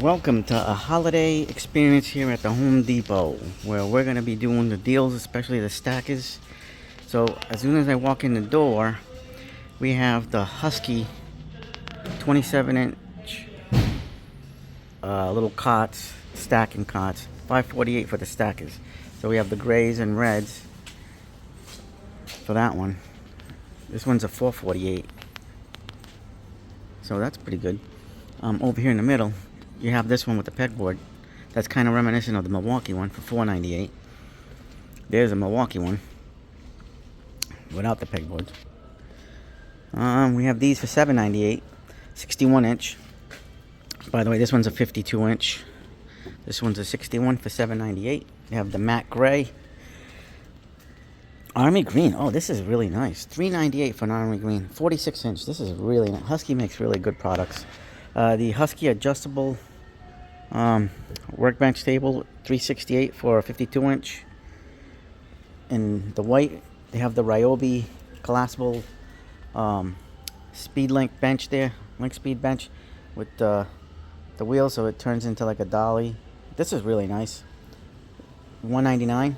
Welcome to a holiday experience here at the Home Depot, where we're going to be doing the deals, especially the stackers. So as soon as I walk in the door, we have the Husky 27-inch little cots, stacking cots, $5.48 for the stackers. So we have the grays and reds for that one. This one's a $4.48, so that's pretty good. Over here in the middle, you have this one with the pegboard. That's kind of reminiscent of the Milwaukee one for $4.98. There's a Milwaukee one without the pegboard. We have these for $7.98, 61-inch. By the way, this one's a 52-inch. This one's a 61 for $7.98. You have the matte gray. Army green. Oh, this is really nice. $3.98 for an army green. 46-inch. This is really nice. Husky makes really good products. The Husky adjustable workbench table, $3.68 for a 52-inch. In the white, they have the Ryobi collapsible speed link bench there, link speed bench with the wheel, so it turns into like a dolly. This is really nice. $1.99.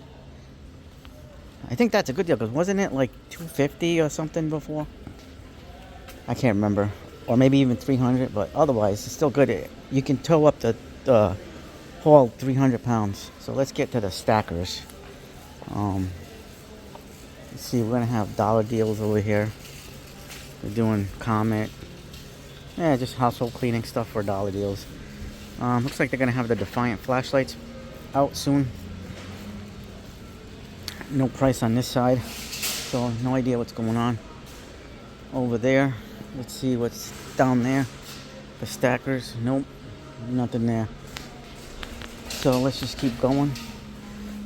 I think that's a good deal, because wasn't it like $2.50 or something before? I can't remember. Or maybe even $300, but otherwise it's still good. You can tow up the haul 300 pounds. So let's get to the stackers. Let's see, we're gonna have dollar deals over here. We're doing Comet. Yeah, just household cleaning stuff for dollar deals. Looks like they're gonna have the Defiant flashlights out soon. No price on this side, so no idea what's going on over there. Let's see what's down there. The stackers. Nope, nothing there. So let's just keep going.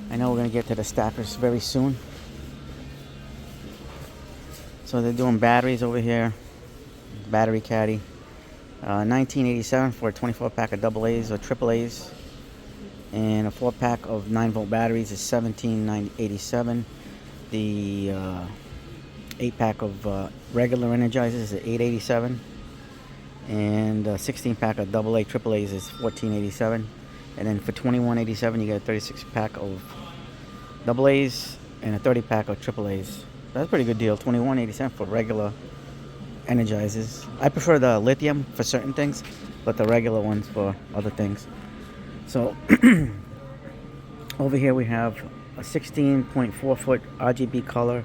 I know we're gonna get to the stackers very soon. So they're doing batteries over here. Battery caddy. $19.87 for a 24-pack of AA's or AAA's. And a 4-pack of 9-volt batteries is $17.87. The 8-pack of regular Energizers is $8.87. And a 16-pack of AA, AAA's is $14.87. And then for $21.87, you get a 36-pack of AA's and a 30-pack of AAA's. That's a pretty good deal. $21.87 for regular Energizers. I prefer the lithium for certain things, but the regular ones for other things. So over here we have a 16.4 foot RGB color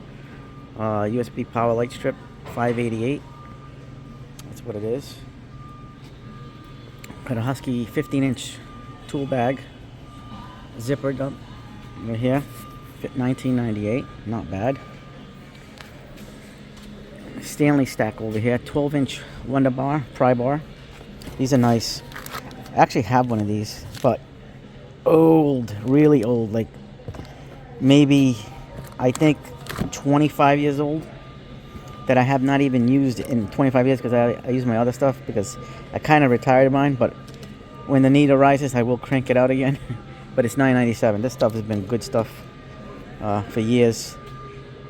USB power light strip, $5.88. That's what it is. Got a Husky 15-inch tool bag, zippered up right here, $19.98. Not bad. Stanley stack over here, 12-inch Wonder Bar, pry bar. These are nice. I actually have one of these, but old, really old, like maybe I think 25 years old, that I have not even used in 25 years because I use my other stuff, because I kind of retired mine, but when the need arises I will crank it out again. But it's $9.97. This stuff has been good stuff for years.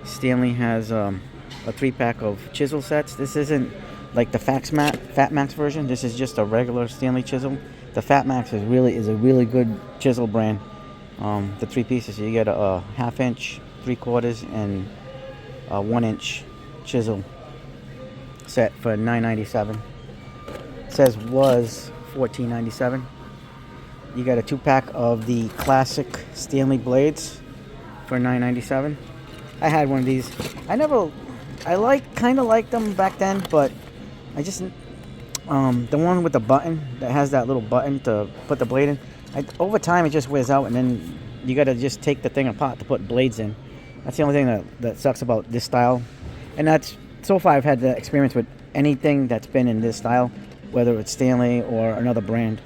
Stanley has a 3-pack of chisel sets. This isn't like the Fat Max version. This is just a regular Stanley chisel. The Fat Max is a really good chisel brand. The 3 pieces, so you get a 1/2 inch, 3/4, and a 1-inch chisel set for $9.97. It says was $14.97. You got a 2-pack of the classic Stanley blades for $9.97. I had one of these. I kind of liked them back then, but I just the one with the button that has that little button to put the blade in. Over time it just wears out, and then you got to just take the thing apart to put blades in. That's the only thing that sucks about this style. And that's, so far I've had the experience with anything that's been in this style, whether it's Stanley or another brand.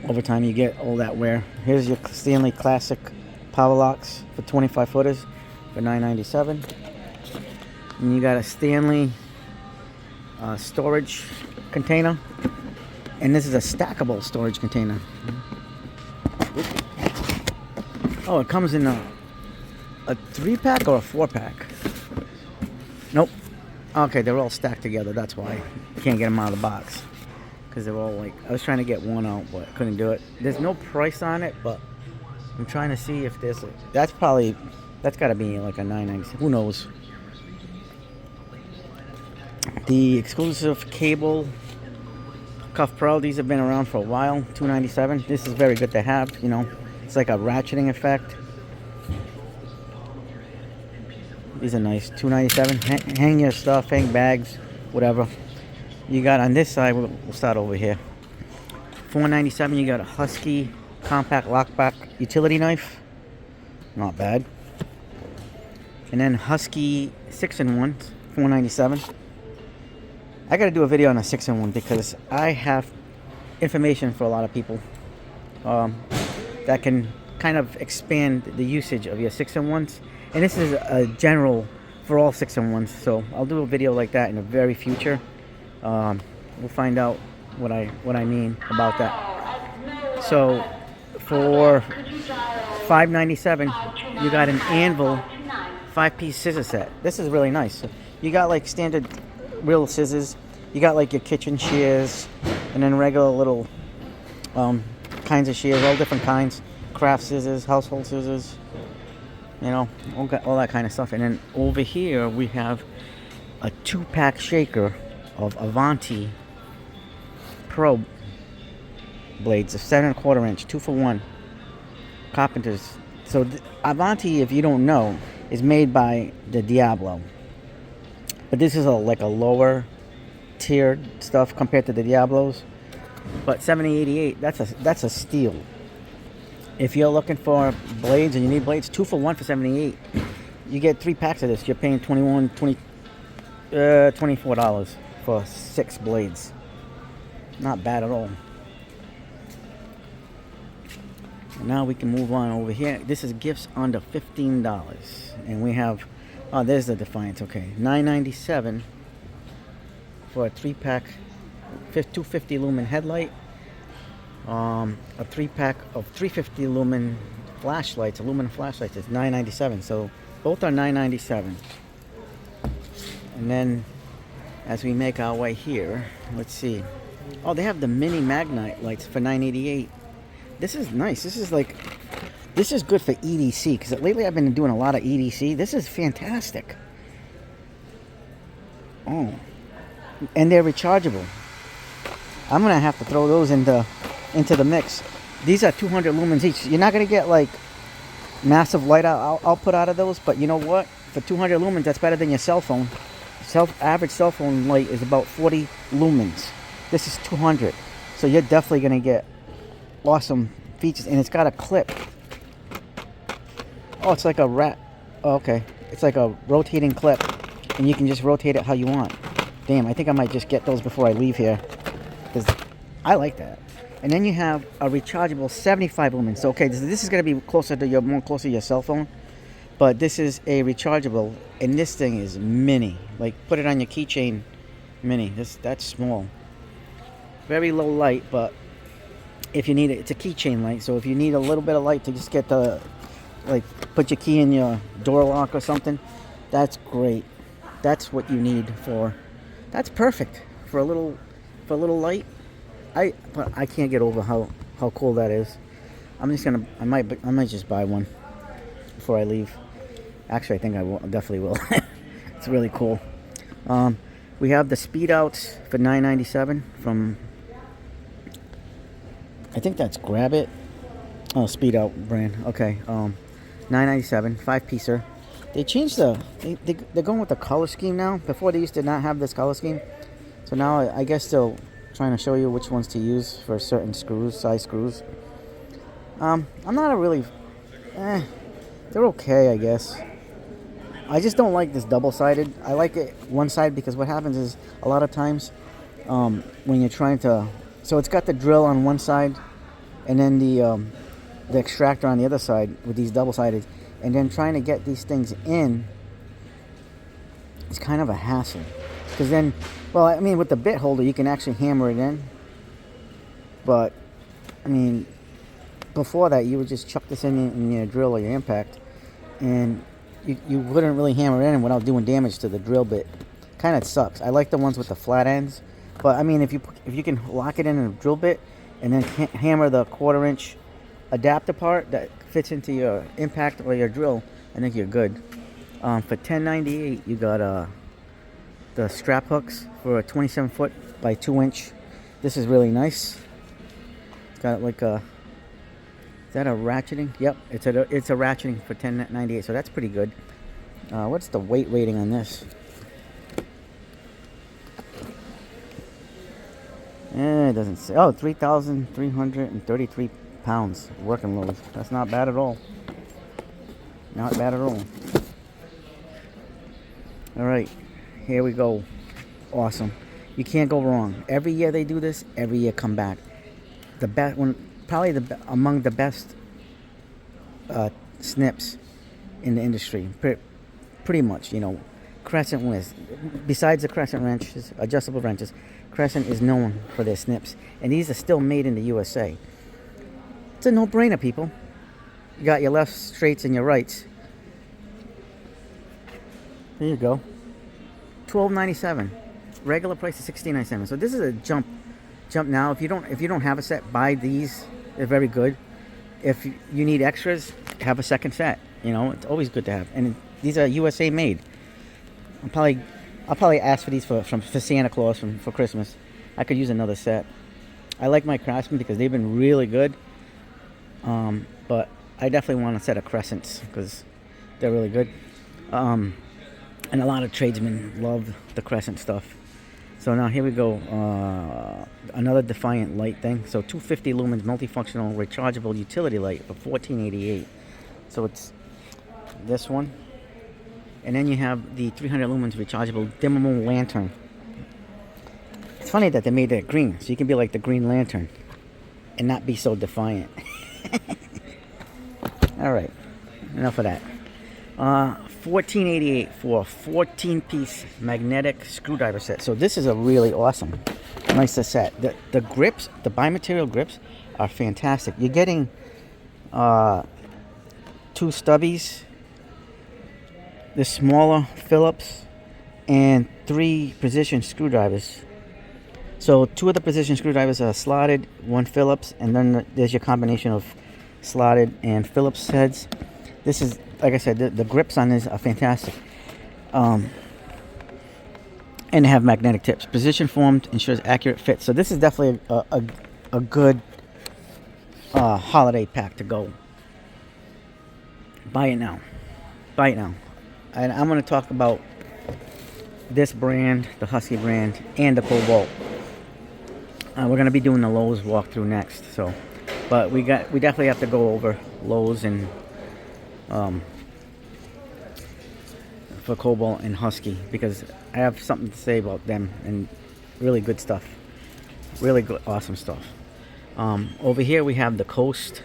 Over time you get all that wear. Here's your Stanley classic power locks for 25 footers for $9.97. And you got a Stanley storage container, and this is a stackable storage container. Oh, it comes in a 3-pack or a 4-pack? Nope. Okay, they're all stacked together. That's why I can't get them out of the box. because they're all like, I was trying to get one out, but I couldn't do it. There's no price on it, but I'm trying to see if there's that's got to be like a $9.96. Who knows? The exclusive cable cuff pro, these have been around for a while. $2.97. This is very good to have. You know, it's like a ratcheting effect. These are nice. $2.97. Hang your stuff, hang bags, whatever. You got on this side. We'll start over here. $4.97. You got a Husky compact lockback utility knife. Not bad. And then Husky 6-in-1, $4.97. I got to do a video on a 6-in-1 because I have information for a lot of people that can kind of expand the usage of your 6-in-1s. And this is a general for all 6-in-1s. So I'll do a video like that in the very future. We'll find out what I mean about that. So for $5.97, you got an Anvil 5-piece scissor set. This is really nice. You got like standard real scissors. You got like your kitchen shears, and then regular little kinds of shears, all different kinds. Craft scissors, household scissors, you know, all that kind of stuff. And then over here we have a 2-pack shaker of Avanti Pro blades, a 7¼ inch, 2-for-1 carpenters. So Avanti, if you don't know, is made by the Diablo, but this is like a lower tiered stuff compared to the Diablos. But $70.88, that's a steal. If you're looking for blades and you need blades, 2-for-1 for $78. You get 3 packs of this. You're paying $24 for 6 blades. Not bad at all. And now we can move on over here. This is gifts under $15, and we have, oh, there's the Defiant. Okay, $9.97 for a 3-pack 250 lumen headlight. A 3-pack of 350 lumen flashlights, aluminum flashlights, is $9.97. So both are $9.97. And then as we make our way here, let's see. Oh, they have the mini magnite lights for $9.88. This is nice. This is good for EDC, because lately I've been doing a lot of EDC. This is fantastic. Oh, and they're rechargeable. I'm gonna have to throw those into the mix. These are 200 lumens each. You're not gonna get like massive light output out of those, but you know what? For 200 lumens, that's better than your cell phone. Average cell phone light is about 40 lumens. This is 200, so you're definitely gonna get awesome features. And it's got a clip. Oh, it's like a rat. Oh, okay, it's like a rotating clip, and you can just rotate it how you want. Damn, I think I might just get those before I leave here, because I like that. And then you have a rechargeable 75 lumens. So, okay, this is going to be more closer to your cell phone, but this is a rechargeable, and this thing is mini. Like, put it on your keychain, mini. That's small. Very low light, but if you need it, it's a keychain light. So if you need a little bit of light to just get put your key in your door lock or something, that's great. That's what you need for. That's perfect for a little light. But I can't get over how cool that is. I might just buy one before I leave. Actually, I think I definitely will. It's really cool. We have the speed outs for $9.97 from, I think that's Grab It. Oh, speed out brand. Okay. $9.97, 5-piecer. They changed they're going with the color scheme now. Before they used to not have this color scheme. So now I guess they'll trying to show you which ones to use for certain size screws. I'm not a really, they're okay, I guess. I just don't like this double-sided. I like it one side because what happens is a lot of times when you're trying to, so it's got the drill on one side and then the extractor on the other side with these double-sided, and then trying to get these things in is kind of a hassle. Because then, well, I mean, with the bit holder, you can actually hammer it in. But, I mean, before that, you would just chuck this in your drill or your impact, and you wouldn't really hammer it in without doing damage to the drill bit. Kind of sucks. I like the ones with the flat ends. But I mean, if you can lock it in a drill bit and then hammer the 1/4 inch adapter part that fits into your impact or your drill, I think you're good. For $10.98, you got the strap hooks for a 27 foot by 2 inch. This is really nice. It's got like a, is that a ratcheting? Yep, it's a ratcheting for $10.98, so that's pretty good. What's the weight rating on this? It doesn't say. Oh, 3,333 pounds working load. That's not bad at all. Not bad at all. All right, here we go. Awesome. You can't go wrong. Every year they do this. Every year come back. The best one, probably among the best snips in the industry. Pretty much, you know. Crescent wins. Besides the Crescent wrenches, adjustable wrenches, Crescent is known for their snips, and these are still made in the USA. It's a no-brainer, people. You got your left straights and your rights. There you go. $12.97. Regular price is $16.97. So this is a jump now. If you don't have a set, buy these. They're very good. If you need extras, have a second set. You know, it's always good to have. And these are USA made. I'll probably ask for these for Santa Claus for Christmas. I could use another set. I like my Craftsman because they've been really good. But I definitely want a set of Crescents because they're really good. And a lot of tradesmen love the Crescent stuff. So now here we go. Another Defiant light thing. So 250 lumens multifunctional rechargeable utility light for $14.88. So it's this one. And then you have the 300 lumens rechargeable dimmable lantern. It's funny that they made that green, so you can be like the Green Lantern and not be so defiant. All right, enough of that. $14.88 for a 14-piece magnetic screwdriver set. So this is a really awesome, nice set. The grips, the bimaterial grips, are fantastic. You're getting 2 stubbies, the smaller Phillips, and 3 precision screwdrivers. So 2 of the precision screwdrivers are slotted, 1 Phillips, and then there's your combination of slotted and Phillips heads. This is, like I said, the grips on this are fantastic. And they have magnetic tips. Position formed ensures accurate fit. So this is definitely a good holiday pack to go. Buy it now. Buy it now. And I'm going to talk about this brand, the Husky brand, and the Cobalt. We're going to be doing the Lowe's walkthrough next. So, but we definitely have to go over Lowe's and for Cobalt and Husky because I have something to say about them and really good stuff. Really good, awesome stuff. Over here we have the Coast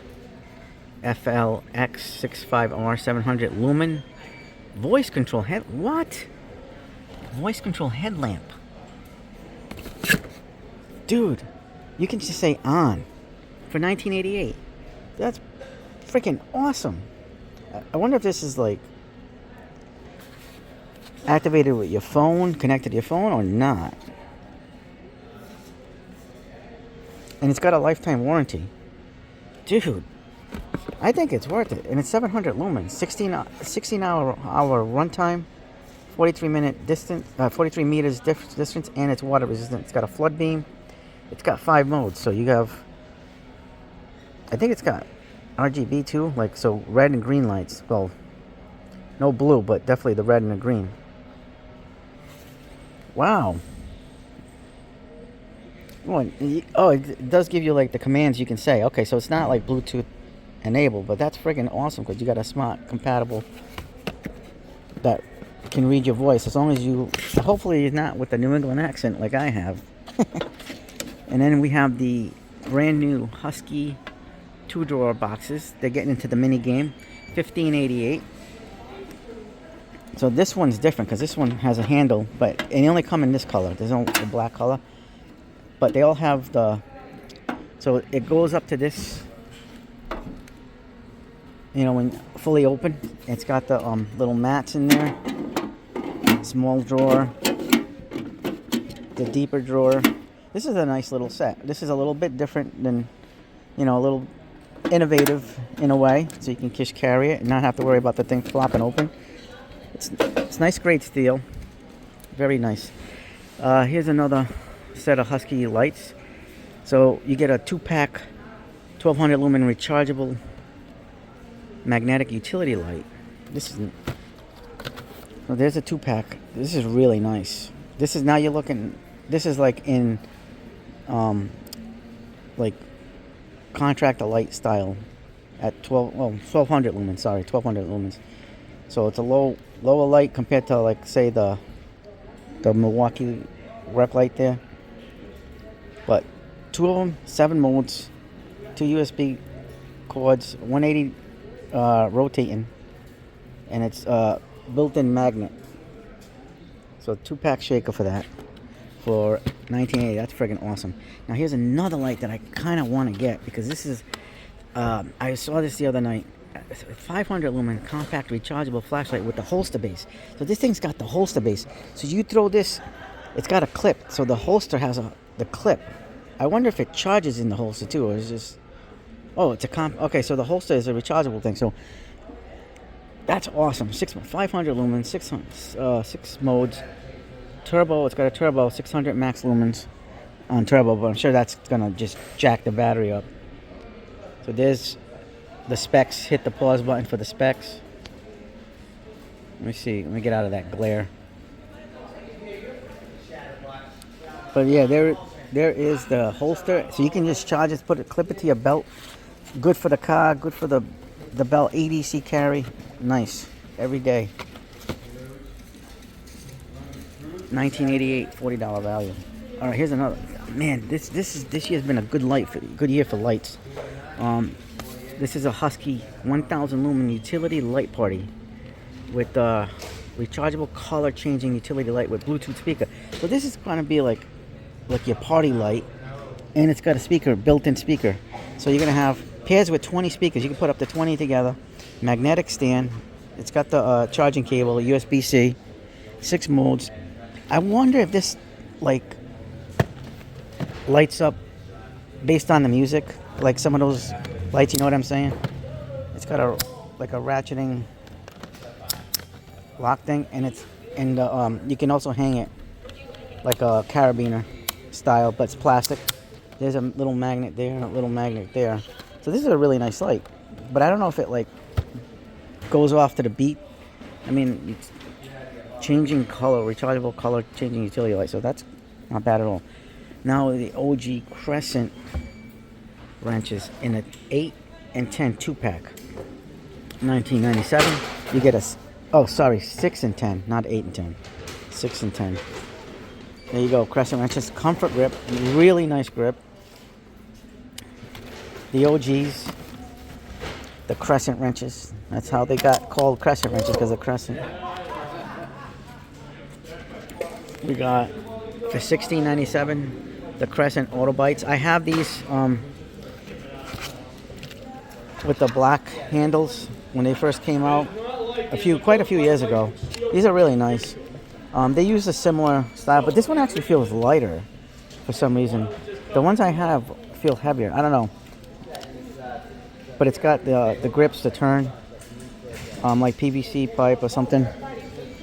FLX65R 700 lumen voice control head. What? Voice control headlamp. Dude, you can just say on for $19.88. That's freaking awesome. I wonder if this is like activated with your phone, connected to your phone or not. And it's got a lifetime warranty. Dude, I think it's worth it. And it's 700 lumens, 16 hour runtime, 43 meters distance, and it's water resistant. It's got a flood beam. It's got 5 modes. So you have, I think it's got RGB too, like so red and green lights. Well, no blue, but definitely the red and the green. Wow. Oh, it does give you like the commands you can say. Okay, so it's not like Bluetooth enabled, but that's freaking awesome because you got a smart compatible that can read your voice as long as you, hopefully you're not with the New England accent like I have. And then we have the brand new Husky 2-drawer boxes. They're getting into the mini game. $15.88. So this one's different because this one has a handle, but they only come in this color. There's no the black color, but they all have the. So it goes up to this. You know, when fully open, it's got the little mats in there. Small drawer. the deeper drawer. This is a nice little set. This is a little bit different than, you know, a little innovative in a way, so you can just carry it and not have to worry about the thing flopping open. It's nice, great steel. Very nice. Here's another set of Husky lights. So you get a 2-pack 1200 lumen rechargeable magnetic utility light. This is, well, there's a 2-pack. This is really nice. This is, now you're looking, this is like in like contractor light style at 1200 lumens. Sorry, 1200 lumens. So it's a lower light compared to, like, say the Milwaukee rep light there. But 2 of them, 7 modes, 2 USB cords, 180 rotating, and it's built-in magnet. So 2-pack shaker for that, for $19.80. That's friggin' awesome. Now here's another light that I kind of want to get, because this is I saw this the other night. 500 lumen compact rechargeable flashlight with the holster base. So this thing's got the holster base. So you throw this, it's got a clip. So the holster has the clip. I wonder if it charges in the holster too, or is this? Oh, it's a okay, so the holster is a rechargeable thing. So that's awesome. 500 lumens, 6 modes, turbo. It's got a turbo, 600 max lumens on turbo, but I'm sure that's gonna just jack the battery up. So there's the specs. Hit the pause button for the specs. Let me see. Let me get out of that glare. But yeah, there is the holster. So you can just charge it, clip it to your belt. Good for the car. Good for the belt. EDC carry. Nice. Every day. $19.88. $40 value. All right, here's another. Man, this year's been a good year for lights. This is a Husky 1000 lumen utility light party with rechargeable color changing utility light with Bluetooth speaker. So this is going to be like your party light, and it's got a speaker, built-in speaker. So you're going to have pairs with 20 speakers. You can put up to 20 together. Magnetic stand. It's got the charging cable, USB-C, 6 modes. I wonder if this like lights up based on the music, like some of those lights, you know what I'm saying? It's got a ratcheting lock thing, and you can also hang it like a carabiner style, but it's plastic. There's a little magnet there and a little magnet there. So this is a really nice light, but I don't know if it like goes off to the beat. I mean, it's changing color, rechargeable color changing utility light, so that's not bad at all. Now the OG Crescent wrenches in an 8 and 10 2-pack, $19.97. You get 6 and 10, not 8 and 10, 6 and 10. There you go, Crescent wrenches, comfort grip, really nice grip. The OGs, the Crescent wrenches. That's how they got called Crescent wrenches, because of Crescent. We got for $16.97 the Crescent Auto Bites. I have these with the black handles when they first came out quite a few years ago. These are really nice. They use a similar style, but this one actually feels lighter for some reason. The ones I have feel heavier. I don't know, but it's got the grips to turn, like PVC pipe or something,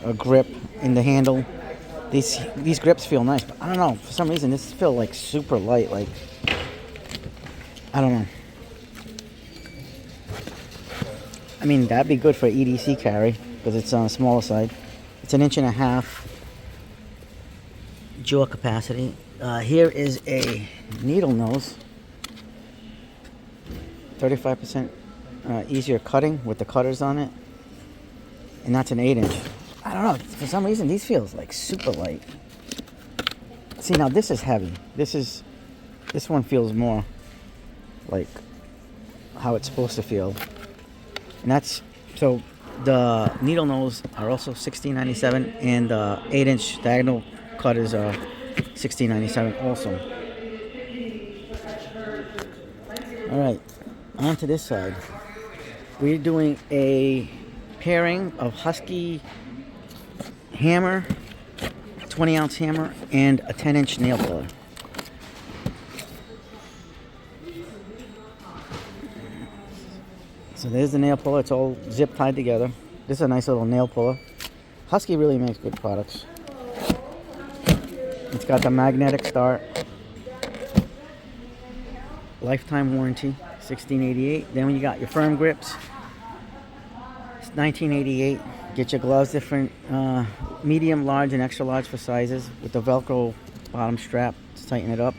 a grip in the handle. These grips feel nice, but I don't know, for some reason this feels like super light. Like, I don't know. I mean, that'd be good for EDC carry because it's on the smaller side. It's 1.5 inch jaw capacity. Here is a needle nose, 35% easier cutting with the cutters on it, and that's an 8 inch. I don't know, for some reason these feels like super light. See, now this is heavy. This one feels more like how it's supposed to feel. And that's, so the needle nose are also $16.97, and the 8 inch diagonal cutters are $16.97 also. Alright, on to this side. We're doing a pairing of Husky hammer 20-ounce hammer, and a 10-inch nail puller. So there's the nail puller. It's all zip tied together. This is a nice little nail puller. Husky really makes good products. It's got the magnetic start. Lifetime warranty, $16.88. Then when you got your firm grips, it's $19.88. Get your gloves different, medium, large, and extra large for sizes with the Velcro bottom strap to tighten it up.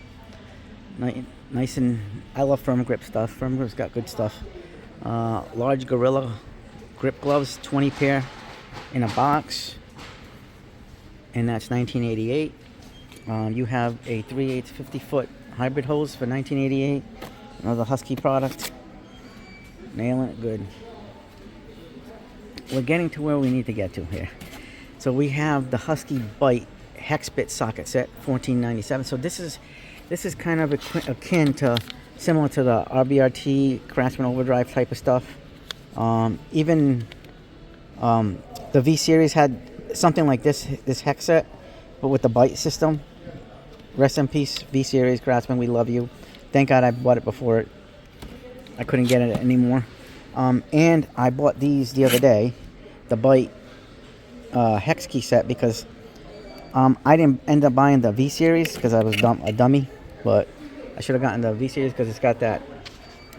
Nice and I love firm grip stuff. Firm grip's got good stuff. Large Gorilla grip gloves, 20 pair in a box, and that's $19.88. You have a 3/8 50-foot hybrid hose for $19.88. Another Husky product. Nailing it good. We're getting to where we need to get to here. So we have the Husky Bite hex bit socket set, $14.97. So this is kind of akin to, similar to the RBRT Craftsman Overdrive type of stuff. Even the V series had something like this hex set, but with the Bite system. Rest in peace, V series Craftsman. We love you. Thank God I bought it before I couldn't get it anymore. And I bought these the other day, the Bite hex key set, because I didn't end up buying the V series because I was a dummy, but I should have gotten the V series because it's got that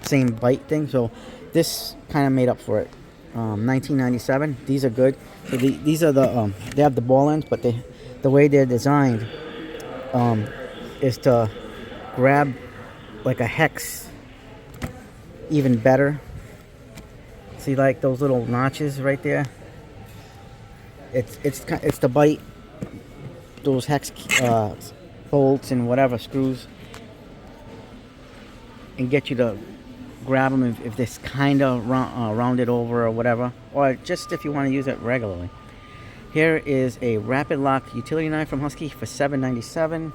same Bite thing. So this kind of made up for it. $19.97. These are good. So these are the they have the ball ends, but the way they're designed is to grab like a hex even better. See, like those little notches right there. It's the Bite, those hex bolts and whatever screws, and get you to grab them if this kind of rounded over or whatever, or just if you want to use it regularly. Here is a Rapid Lock utility knife from Husky for $7.97.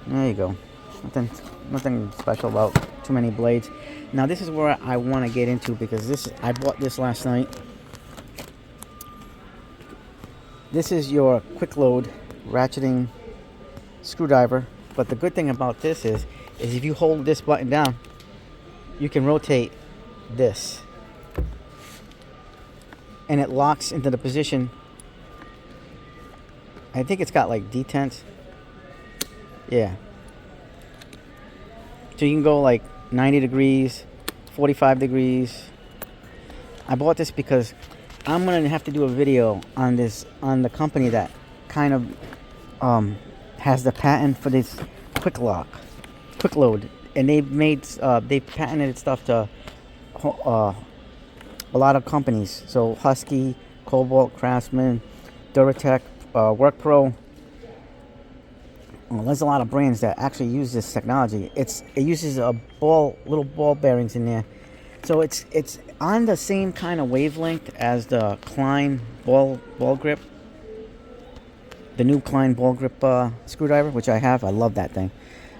There you go. Nothing special about too many blades. Now this is where I want to get into, because I bought this last night. This is your quick load ratcheting screwdriver, but the good thing about this is if you hold this button down, you can rotate this, and it locks into the position. I think it's got like detents. Yeah. So you can go like 90 degrees, 45 degrees. I bought this because I'm going to have to do a video on the company that kind of has the patent for this quick load. And they've patented stuff to a lot of companies. So Husky, Cobalt, Craftsman, Duratec, WorkPro. Well, there's a lot of brands that actually use this technology. It uses little ball bearings in there, so it's on the same kind of wavelength as the Klein ball grip, the new Klein ball grip screwdriver, which I have. I love that thing,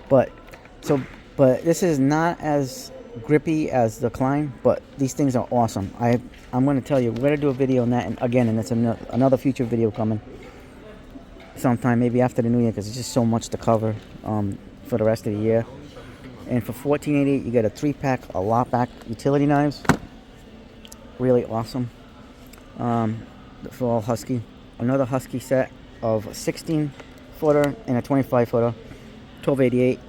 but this is not as grippy as the Klein, but these things are awesome. I'm going to tell you, we're going to do a video on that, and it's another future video coming sometime, maybe after the new year, because it's just so much to cover for the rest of the year. And for $14.88, you get a 3-pack, a lot back utility knives. Really awesome. For all Husky. Another Husky set of a 16-footer and a 25-footer, $12.88.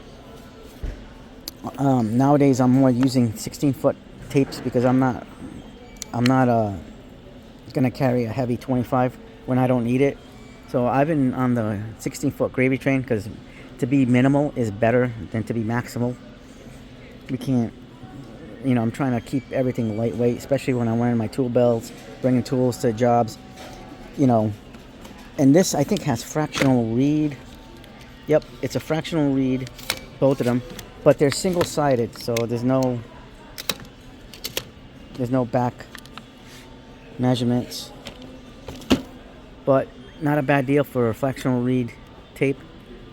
Nowadays, I'm more using 16-foot tapes because I'm not gonna carry a heavy 25 when I don't need it. So I've been on the 16-foot gravy train, because to be minimal is better than to be maximal. We can't, I'm trying to keep everything lightweight, especially when I'm wearing my tool belts, bringing tools to jobs, And this, I think, has fractional reed. Yep, it's a fractional reed, both of them, but they're single-sided, so there's no back measurements. But not a bad deal for a fractional reed tape,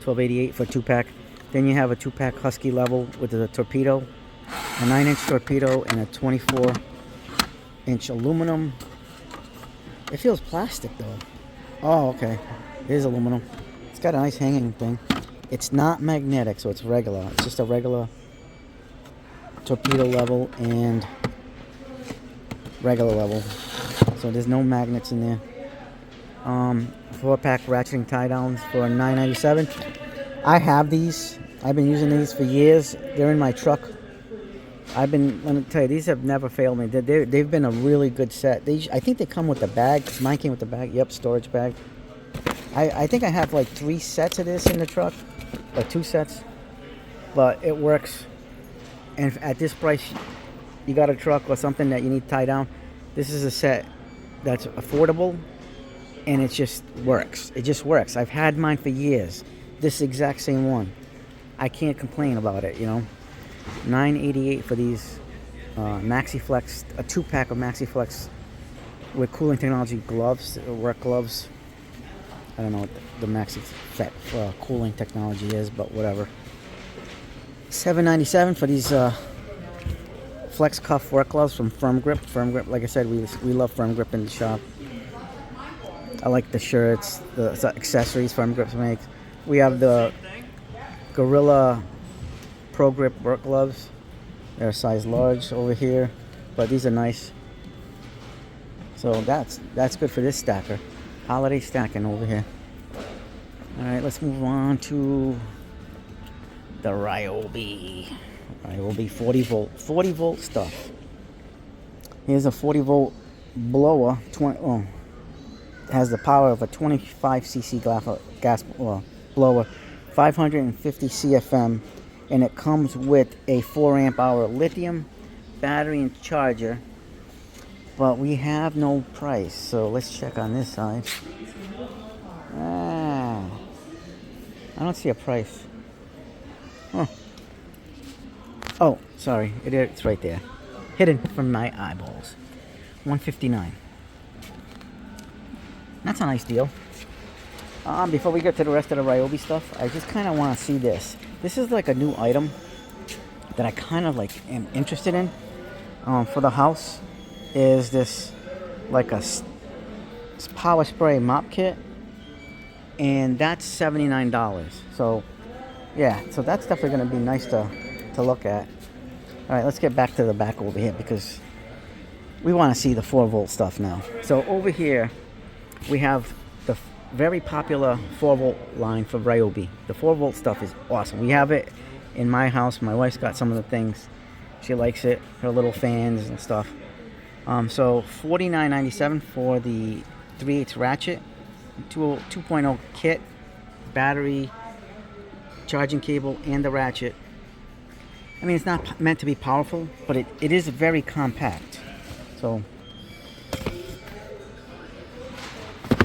$12.88 for a 2-pack. Then you have a 2-pack Husky level with a torpedo, a 9-inch torpedo, and a 24-inch aluminum. It feels plastic though. Oh, okay. It is aluminum. It's got a nice hanging thing. It's not magnetic, so it's regular. It's just a regular torpedo level and regular level. So there's no magnets in there. 4-pack ratcheting tie downs for $9.97. I have these. I've been using these for years. They're in my truck. Let me tell you, these have never failed me. They've been a really good set. I think they come with the bag. Mine came with the bag. Yep, storage bag. I think I have like 3 sets of this in the truck, or 2 sets, but it works. And at this price, you got a truck or something that you need to tie down, this is a set that's affordable, and it just works. It just works. I've had mine for years. This exact same one. I can't complain about it, you know. $9.88 for these MaxiFlex, a 2-pack of MaxiFlex with cooling technology gloves, work gloves. I don't know what the MaxiFlex cooling technology is, but whatever. $7.97 for these Flex Cuff work gloves from Firm Grip. Firm Grip, like I said, we love Firm Grip in the shop. I like the shirts, the accessories Firm Grip makes. We have the Gorilla Pro Grip work gloves. They're a size large over here, but these are nice. So that's good for this stacker. Holiday stacking over here. All right, let's move on to the Ryobi 40 volt stuff. Here's a 40 volt blower. Has the power of a 25 cc gas blower, 550 CFM, and it comes with a 4 amp hour lithium battery and charger. But we have no price, so let's check on this side. I don't see a price. Huh. Oh, sorry, it's right there, hidden from my eyeballs. $159. That's a nice deal. Before we get to the rest of the Ryobi stuff, I just kind of want to see this. This is like a new item that I kind of like am interested in for the house. Is this like a power spray mop kit, and that's $79. So yeah, so that's definitely going to be nice to look at. All right, let's get back to the back over here because we want to see the 4 volt stuff now. So over here we have the very popular 4 volt line for Ryobi. The 4 volt stuff is awesome. We have it in my house. My wife's got some of the things. She likes it, her little fans and stuff. So $49.97 for the 3/8 ratchet, 2.0 kit, battery, charging cable, and the ratchet. I mean, it's not meant to be powerful, but it is very compact. So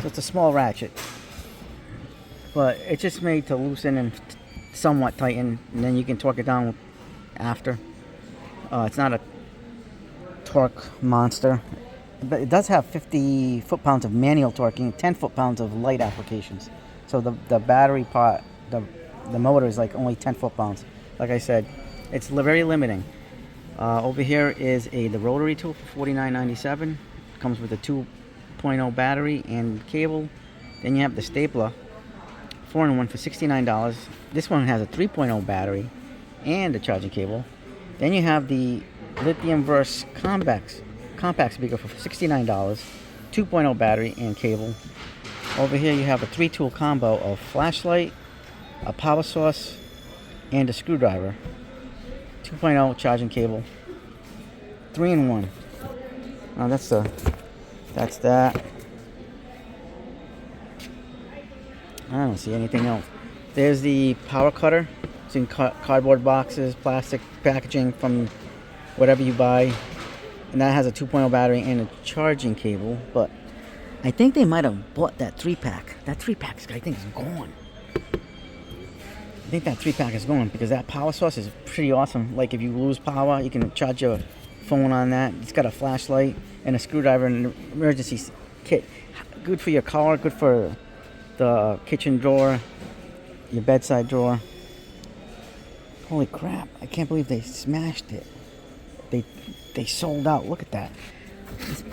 it's a small ratchet, but it's just made to loosen and somewhat tighten, and then you can torque it down after. It's not a torque monster, but it does have 50 foot-pounds of manual torquing, 10 foot-pounds of light applications. So the battery part, the motor is like only 10 foot-pounds. Like I said, it's very limiting. Over here is the rotary tool for $49.97. Comes with a 2.0 battery and cable. Then you have the stapler, 4-in-1 for $69. This one has a 3.0 battery and a charging cable. Then you have the lithium verse compact speaker for $69, 2.0 battery and cable. Over here you have a 3-tool combo of flashlight, a power source, and a screwdriver. 2.0 charging cable. 3-in-1. Now that's that. I don't see anything else. There's the power cutter. It's in cardboard boxes, plastic packaging from whatever you buy. And that has a 2.0 battery and a charging cable. But I think they might have bought that 3-pack. That 3-pack, I think, is gone. I think that 3-pack is gone because that power source is pretty awesome. Like if you lose power, you can charge your phone on that. It's got a flashlight and a screwdriver and an emergency kit. Good for your car, good for the kitchen drawer, your bedside drawer. Holy crap, I can't believe they smashed it. They sold out. Look at that.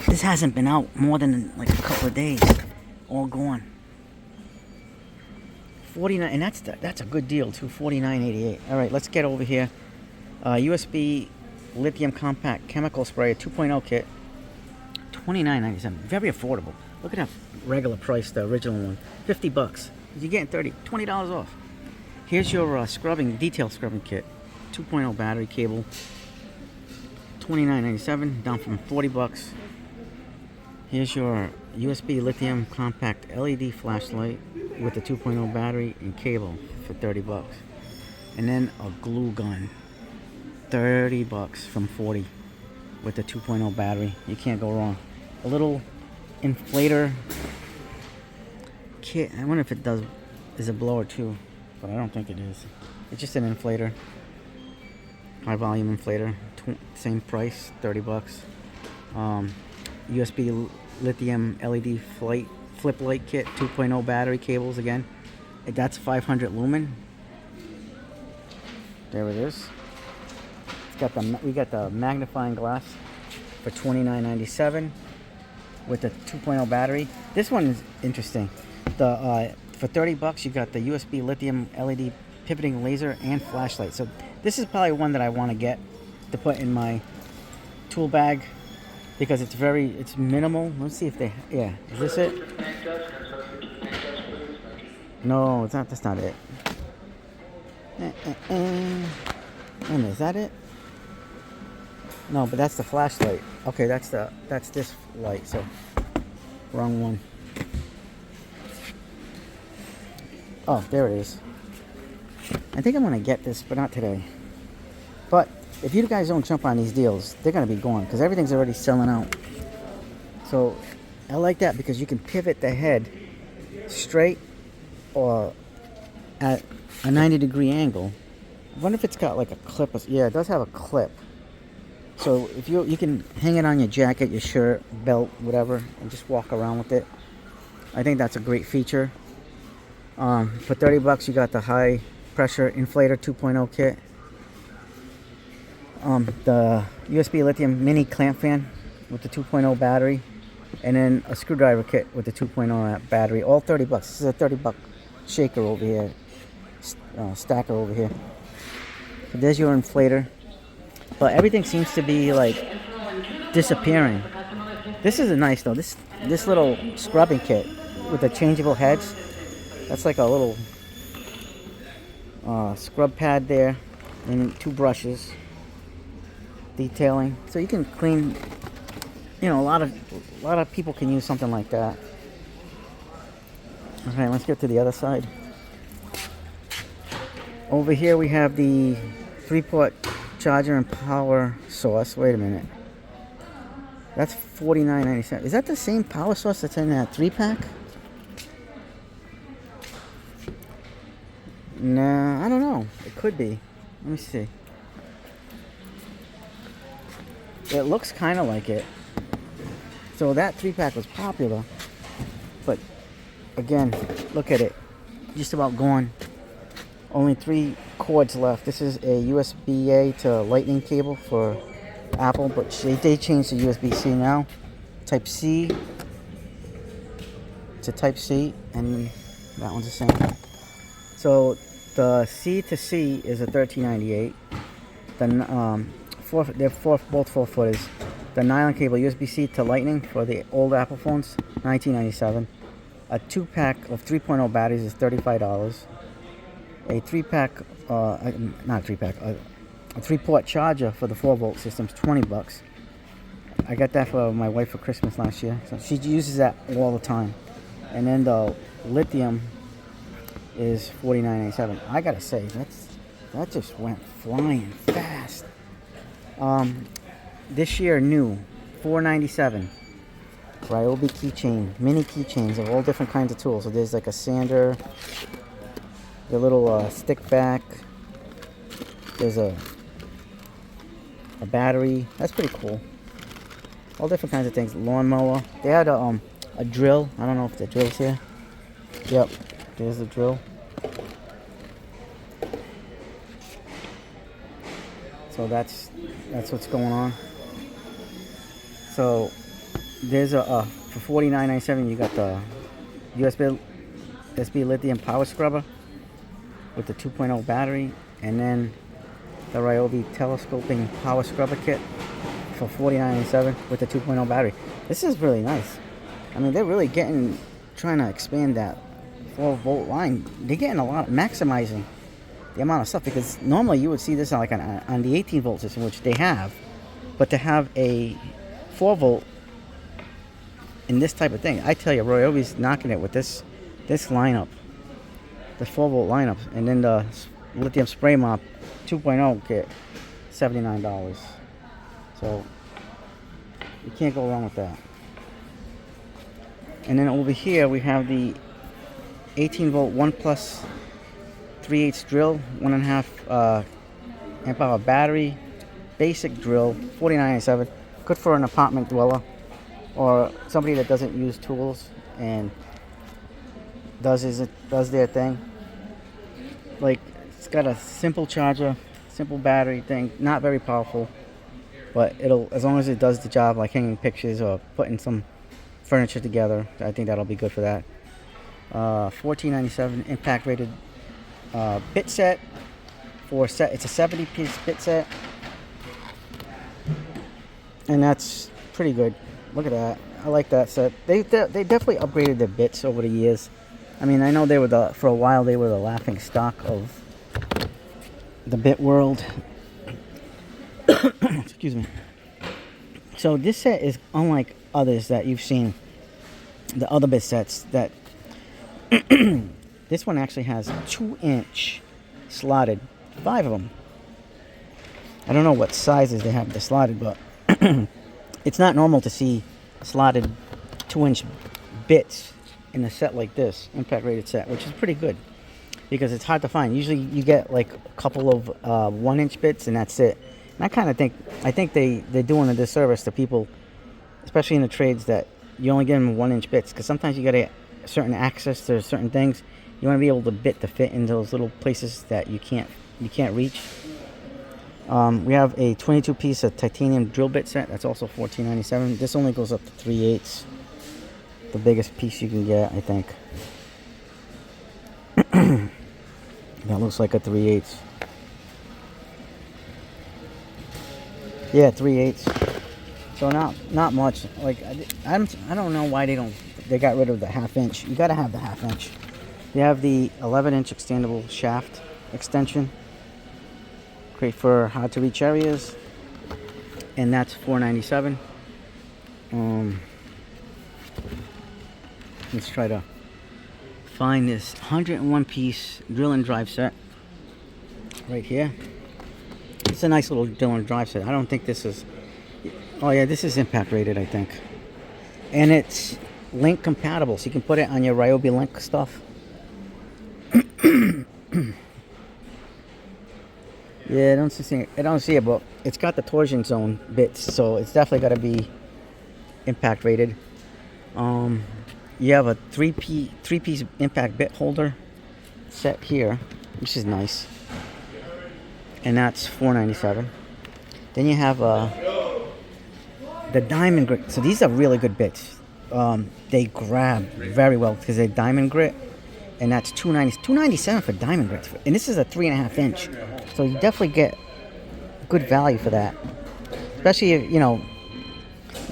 This hasn't been out more than like a couple of days. All gone. $49, and that's a good deal too. $49.88. All right, let's get over here. USB lithium compact chemical sprayer 2.0 kit, $29.97. Very affordable. Look at that regular price, the original one, $50. You're getting $20 off. Here's your detail scrubbing kit, 2.0 battery cable, $29.97, down from $40. Here's your USB lithium compact LED flashlight with the 2.0 battery and cable for $30. And then a glue gun, $30 from $40 with the 2.0 battery. You can't go wrong. A little inflator kit. I wonder if it is a blower too, but I don't think it is. It's just an inflator, high volume inflator. Same price, $30. USB lithium LED flip light kit, 2.0 battery cables again. That's 500 lumen. There it is. We got the magnifying glass for $29.97 with the 2.0 battery. This one is interesting. For $30 you got the USB lithium LED pivoting laser and flashlight. So this is probably one that I want to get to put in my tool bag because it's minimal. Let's see if is this it? No, it's not. That's not it. Is that it? No, but that's the flashlight. Okay, that's this light. So wrong one. Oh, there it is. I think I'm gonna get this, but not today. But if you guys don't jump on these deals, they're gonna be gone because everything's already selling out. So I like that because you can pivot the head straight or at a 90-degree angle. I wonder if it's got like a clip. Yeah, it does have a clip. So if you can hang it on your jacket, your shirt, belt, whatever, and just walk around with it. I think that's a great feature. For $30 you got the high pressure inflator 2.0 kit. The USB lithium mini clamp fan with the 2.0 battery, and then a screwdriver kit with the 2.0 battery. All $30. This is a $30 shaker over here, stacker over here. So there's your inflator. But everything seems to be like disappearing. This is nice though. This little scrubbing kit with the changeable heads. That's like a little scrub pad there, and 2 brushes. Detailing, so you can clean. You know, a lot of people can use something like that. Okay, let's get to the other side. Over here we have the 3-port charger and power source. Wait a minute. That's $49.97. Is that the same power source that's in that 3-pack? Nah, I don't know. It could be. Let me see. It looks kind of like it. So that 3-pack was popular. But again, look at it. Just about gone. Only 3 cords left. This is a USB-A to lightning cable for Apple, but they changed to USB-C now. Type C to Type C, and that one's the same. So the C to C is a $13.98. They're both 4-footers. The nylon cable USB-C to lightning for the old Apple phones, $19.97. A 2-pack of 3.0 batteries is $35. A 3-pack, not 3-pack, a 3-port charger for the 4-volt system is $20. I got that for my wife for Christmas last year, so she uses that all the time. And then the lithium is $49.97. I gotta say, that just went flying fast. This year new, $4.97. Ryobi keychain, mini keychains of all different kinds of tools. So there's like a sander, the little stick back. There's a battery. That's pretty cool. All different kinds of things. Lawnmower. They had a drill. I don't know if the drill's here. Yep, there's the drill. So that's what's going on. So there's for $49.97 you got the USB lithium power scrubber with the 2.0 battery, and then the Ryobi telescoping power scrubber kit for $49.97 with the 2.0 battery. This is really nice. I mean, they're really trying to expand that 4-volt line. They're getting a lot, maximizing the amount of stuff, because normally you would see this on the 18-volt system, which they have, but to have a 4-volt in this type of thing, I tell you, Ryobi's knocking it with this lineup, the 4-volt lineup, and then the lithium spray mop 2.0 kit, $79. So you can't go wrong with that. And then over here we have the 18-volt 1 plus 3/8 drill, 1.5 amp hour battery, basic drill, $49.97. Good for an apartment dweller or somebody that doesn't use tools and does their thing. Like, it's got a simple charger, simple battery thing, not very powerful, but it'll, as long as it does the job, like hanging pictures or putting some furniture together, I think that'll be good for that. $14.97 impact rated bit set it's a 70-piece bit set, and that's pretty good. Look at that. I like that set. They definitely upgraded their bits over the years. I mean, I know they were for a while they were the laughing stock of the bit world. Excuse me. So this set is unlike others that you've seen, the other bit sets that this one actually has 2-inch slotted, 5 of them. I don't know what sizes they have the slotted, but it's not normal to see slotted 2-inch bits in a set like this, impact rated set, which is pretty good because it's hard to find. Usually you get like a couple of 1-inch bits and that's it. And I think they're doing a disservice to people, especially in the trades, that you only get them 1-inch bits, because sometimes you got to certain access to certain things. You want to be able to fit in those little places that you can't reach. We have a 22-piece of titanium drill bit set. That's also $14.97. This only goes up to 3/8. The biggest piece you can get, I think. That looks like a 3/8. Yeah, 3/8. So not much. Like I don't know why they got rid of the 1/2 inch. You got to have the 1/2 inch. You have the 11-inch extendable shaft extension. Great for hard to reach areas, and that's $4.97. Let's try to find this 101-piece drill and drive set right here. It's a nice little drill and drive set. I don't think this is, oh yeah, this is impact rated, I think, and it's link compatible, so you can put it on your Ryobi link stuff. Yeah, I don't see it, but it's got the torsion zone bits, so it's definitely got to be impact rated. You have a three-piece impact bit holder set here, which is nice, and that's $4.97. Then you have the diamond grit. So these are really good bits. They grab very well because they're diamond grit, and that's $2.97 for diamond grit. And this is a 3.5 inch, so you definitely get good value for that. Especially if, you know,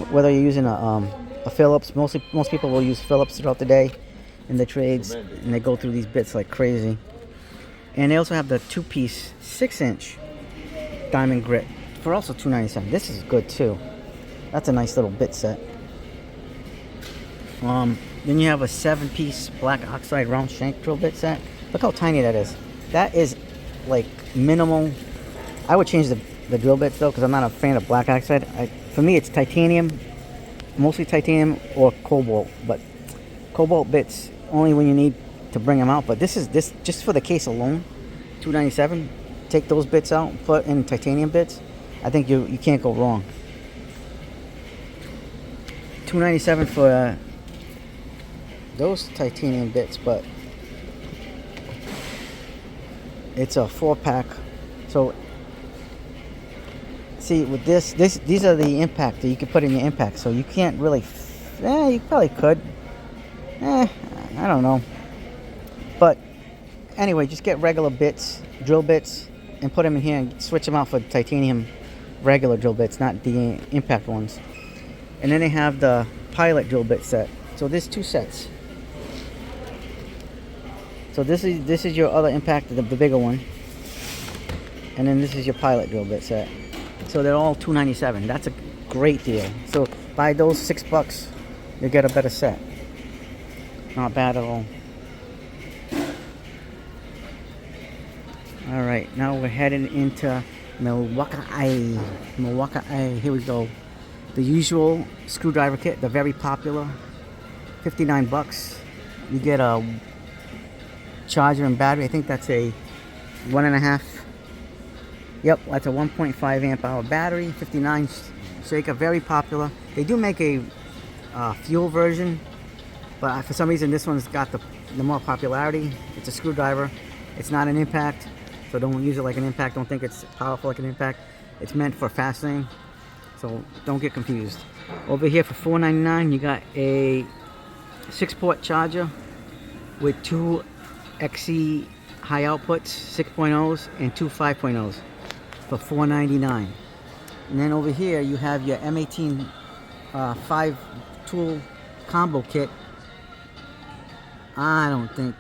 whether you're using a Phillips. Most people will use Phillips throughout the day in the trades, and they go through these bits like crazy. And they also have the 2-piece 6-inch diamond grit for also $2.97. This is good too. That's a nice little bit set. Then you have a 7-piece black oxide round shank drill bit set. Look how tiny that is. That is like minimal. I would change the drill bits though, because I'm not a fan of black oxide. For me, it's titanium, mostly titanium or cobalt. But cobalt bits only when you need to bring them out. But this just for the case alone, $2.97. Take those bits out, put in titanium bits. I think you can't go wrong. $2.97 for those titanium bits, but it's a 4-pack. So see, with these are the impact that you can put in your impact. So you can't really, you probably could. I don't know. But anyway, just get regular bits, drill bits, and put them in here and switch them out for titanium regular drill bits, not the impact ones. And then they have the pilot drill bit set. So there's 2 sets. So this is your other impact, the bigger one. And then this is your pilot drill bit set. So they're all $297. That's a great deal. So buy those $6, you get a better set. Not bad at all. All right, now we're heading into Milwaukee. Milwaukee. Here we go. The usual screwdriver kit, the very popular, $59. You get a charger and battery. I think that's a 1.5. Yep, that's a 1.5 amp hour battery, 59 shaker, very popular. They do make a fuel version, but for some reason this one's got the more popularity. It's a screwdriver. It's not an impact, so don't use it like an impact. Don't think it's powerful like an impact. It's meant for fastening, so don't get confused. Over here for $4.99, you got a 6-port charger with 2 XC high outputs, 6.0s, and 2 5.0s for $4.99. And then over here you have your M18 5 tool combo kit. I don't think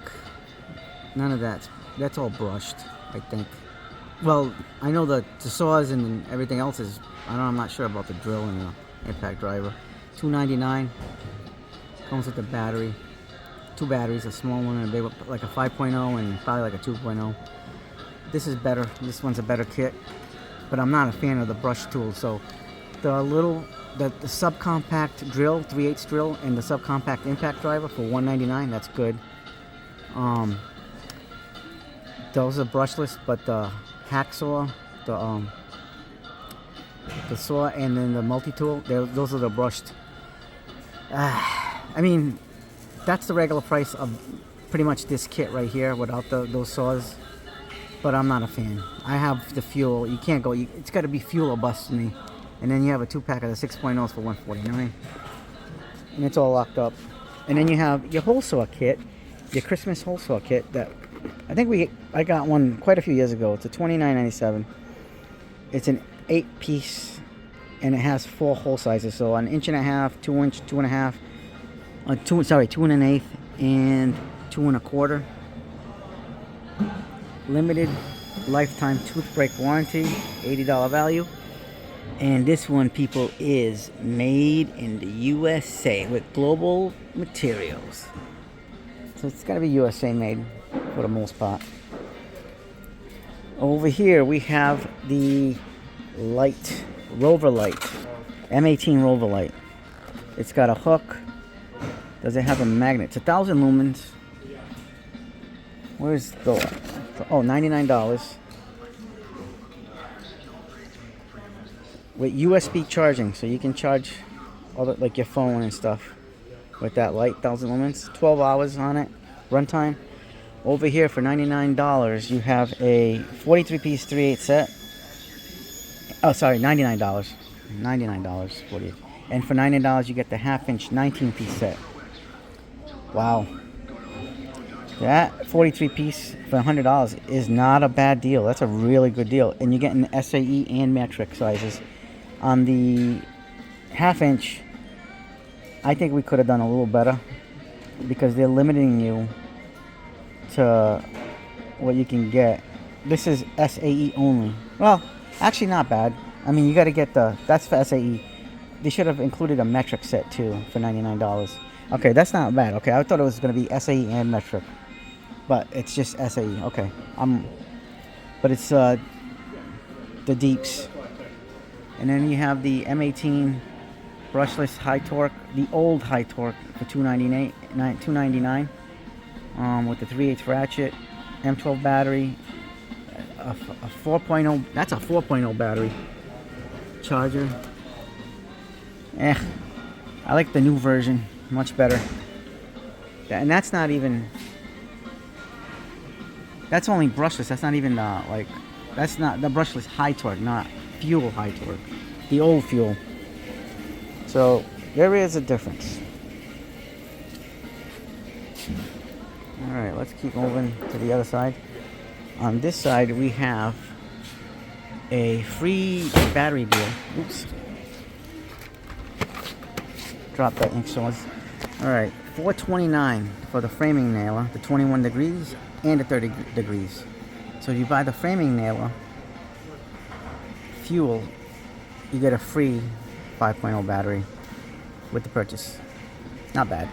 none of that's all brushed, I think. Well, I know the saws and everything else is, I'm not sure about the drill and the impact driver. $2.99. Comes with the battery. 2 batteries, a small one and a big one, like a 5.0 and probably like a 2.0. This is better. This one's a better kit, but I'm not a fan of the brush tool. So the subcompact drill, 3/8 drill, and the subcompact impact driver for $1.99. That's good. Those are brushless, but the hacksaw, the saw, and then the multi-tool, those are the brushed. I mean, that's the regular price of pretty much this kit right here without those saws, but I'm not a fan. I have the fuel. You can't go, it's got to be fuel or bust to me. And then you have a 2-pack of the 6.0s for $149, and it's all locked up. And then you have your hole saw kit, your Christmas hole saw kit that I think I got one quite a few years ago. It's a $29.97. It's an 8-piece, and it has 4 hole sizes. So an 1.5 inch, 2 inch, 2.5, 2 1/8, and 2 1/4. Limited lifetime tooth break warranty, $80 value. And this one, people, is made in the USA with global materials. So it's got to be USA made for the most part. Over here we have the light, Rover light, M18 Rover light. It's got a hook. Does it have a magnet? It's 1,000 lumens. Where's the... Oh, $99. With USB charging, so you can charge all the, like your phone and stuff with that light, 1,000 lumens. 12 hours on it, runtime. Over here for $99, you have a 43-piece 3/8 set. Oh, sorry, $99. $99, 48. And for $99, you get the 1/2-inch 19-piece set. Wow. That 43-piece for $100 is not a bad deal. That's a really good deal. And you're getting SAE and metric sizes. On the 1/2-inch, I think we could have done a little better because they're limiting you to what you can get. This is SAE only. Well, actually not bad. I mean, you got to get that's for SAE. They should have included a metric set too for $99. Okay, that's not bad. Okay, I thought it was going to be SAE and metric, but it's just SAE. Okay, but it's the deeps. And then you have the M18 brushless high torque, the old high torque for $299 with the 3/8 ratchet, M12 battery, a 4.0. That's a 4.0 battery charger. I like the new version much better. And that's not even. That's only brushless. That's not even like. That's not the brushless high torque, not fuel high torque, the old fuel. So there is a difference. Alright, let's keep moving to the other side. On this side, we have a free battery deal. Oops. Drop that ink source. Alright, $4.29 for the framing nailer, the 21 degrees and the 30 degrees. So if you buy the framing nailer, fuel, you get a free 5.0 battery with the purchase. Not bad.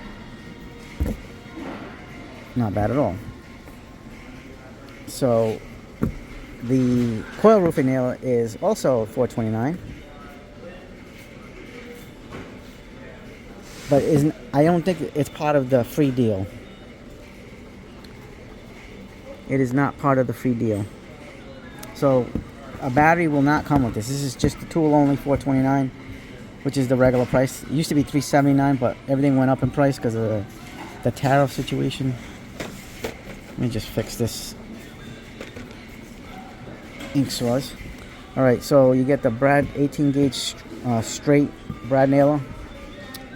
Not bad at all. So the coil roofing nailer is also $4.29, but I don't think it's part of the free deal. It is not part of the free deal. So a battery will not come with this. This is just the tool only, $4.29, which is the regular price. It used to be $3.79, but everything went up in price because of the tariff situation. Let me just fix this ink source. Alright, so you get the Brad 18 gauge straight Brad nailer,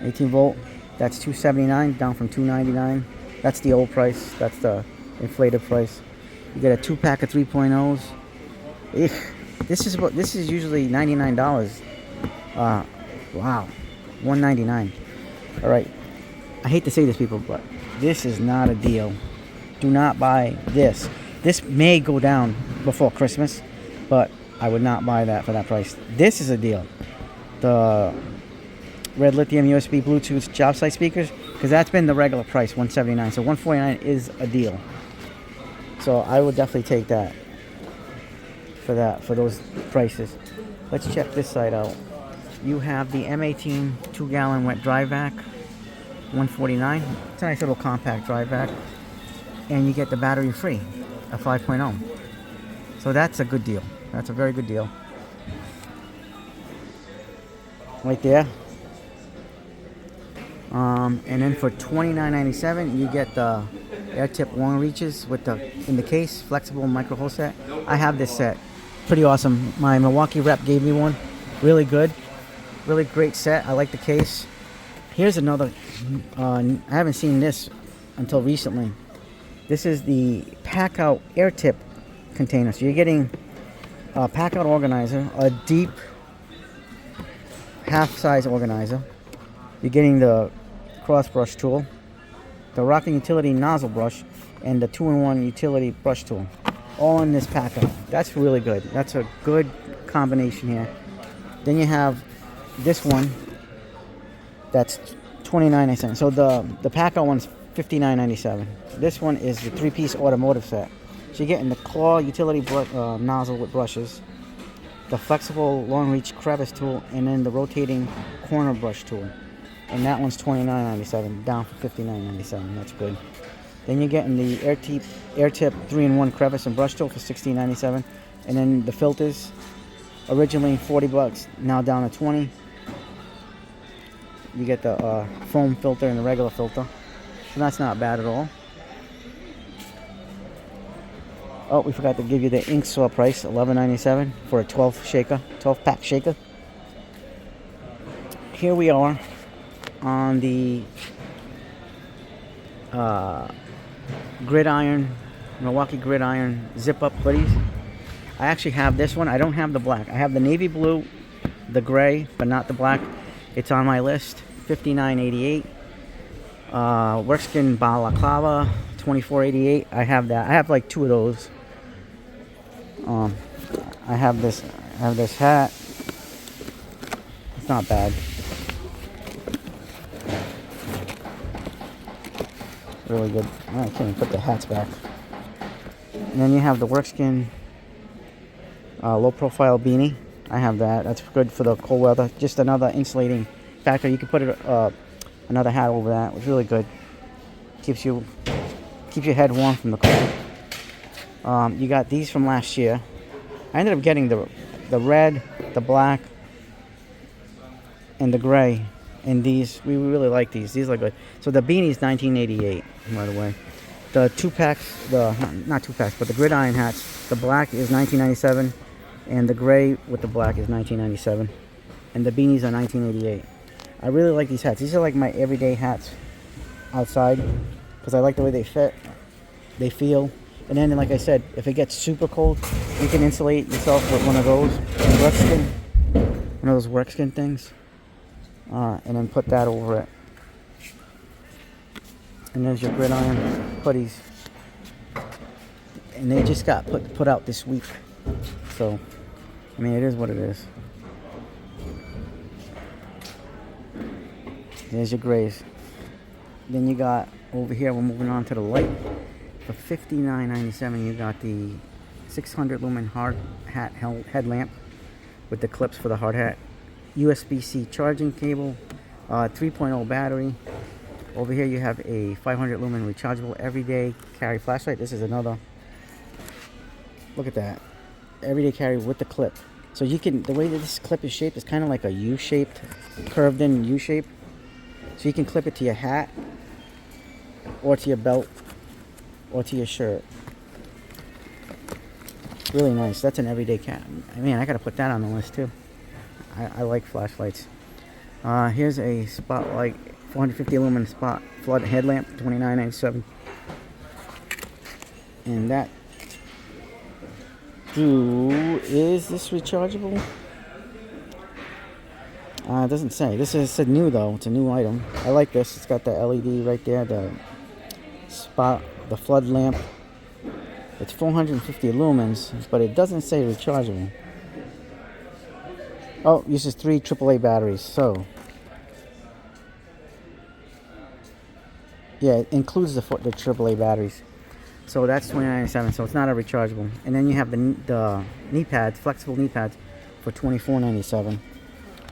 18 volt. That's $2.79, down from $2.99. That's the old price. That's the inflated price. You get a 2-pack of 3.0s. This is usually $99. Wow, $199. All right, I hate to say this, people, but this is not a deal. Do not buy this. This may go down before Christmas, but I would not buy that for that price. This is a deal. The red lithium USB Bluetooth job site speakers, because that's been the regular price, $179. So $149 is a deal. So I would definitely take that for those prices. Let's check this side out. You have the M18 2-gallon wet dry vac, $149. It's a nice little compact dry vac, and you get the battery free, a 5.0. So that's a good deal. That's a very good deal. Right there. And then for $29.97, you get the air tip long reaches with in the case, flexible micro hole set. I have this set. Pretty awesome. My Milwaukee rep gave me one. Really good. Really great set. I like the case. Here's another. I haven't seen this until recently. This is the Packout air tip container. So you're getting a Packout organizer, a deep half-size organizer. You're getting the cross brush tool, the Rocking Utility nozzle brush, and the 2-in-1 utility brush tool, all in this Packout. That's really good. That's a good combination here. Then you have this one. That's $29.97. So the Packout one's $59.97. This one is the 3-piece automotive set. So you're getting the claw utility nozzle with brushes, the flexible long reach crevice tool, and then the rotating corner brush tool. And that one's $29.97, down from $59.97. That's good. Then you're getting the air tip 3-in-1 crevice and brush tool for $16.97. And then the filters, originally $40, now down to $20. You get the foam filter and the regular filter. So that's not bad at all. Oh, we forgot to give you the ink saw price, $11.97 for a 12-pack shaker. Here we are on the Milwaukee Gridiron zip-up hoodies. I actually have this one. I don't have the black. I have the navy blue, the gray, but not the black. It's on my list, $59.88. Workskin balaclava, $24.88. I have that. I have like 2 of those. I have this hat. It's not bad. Really good. I can't even put the hats back. And then you have the Workskin low profile beanie. I have that. That's good for the cold weather. Just another insulating factor. You can put another hat over that. It's really good. Keeps your head warm from the cold. You got these from last year. I ended up getting the red, the black, and the gray. And these, we really like these. These are good. So the beanie's $19.88, by the way. The 2-packs, not 2-packs, but the Gridiron hats, the black is $19.97, and the gray with the black is $19.97, and the beanies are $19.88. I really like these hats. These are like my everyday hats outside because I like the way they fit. they feel. And then, like I said, if it gets super cold, you can insulate yourself with one of those work skin, one of those work skin things, and then put that over it. And there's your gridiron hoodies, and they just got put out this week. So, I mean, it is what it is. There's your grays. Then you got over here, we're moving on to the light. For $59.97, you got the 600 lumen hard hat headlamp with the clips for the hard hat, USB-C charging cable, 3.0 battery. Over here you have a 500 lumen rechargeable everyday carry flashlight. This is another, look at that, everyday carry with the clip. So you can, the way that this clip is shaped is kind of like a U-shaped, curved in U-shape. So you can clip it to your hat, or to your belt, or to your shirt. Really nice. That's an everyday cat. I mean, I gotta put that on the list too. I like flashlights. Here's a spotlight, 450 lumen spot flood headlamp, $29.97. And that is this rechargeable? It doesn't say. This is new though. It's a new item. I like this. It's got the LED right there, the spot, the flood lamp. It's 450 lumens, but it doesn't say rechargeable. Oh, uses 3 AAA batteries. So yeah, it includes the AAA batteries. So that's $29.97. So it's not a rechargeable. And then you have the knee pads, flexible knee pads, for $24.97,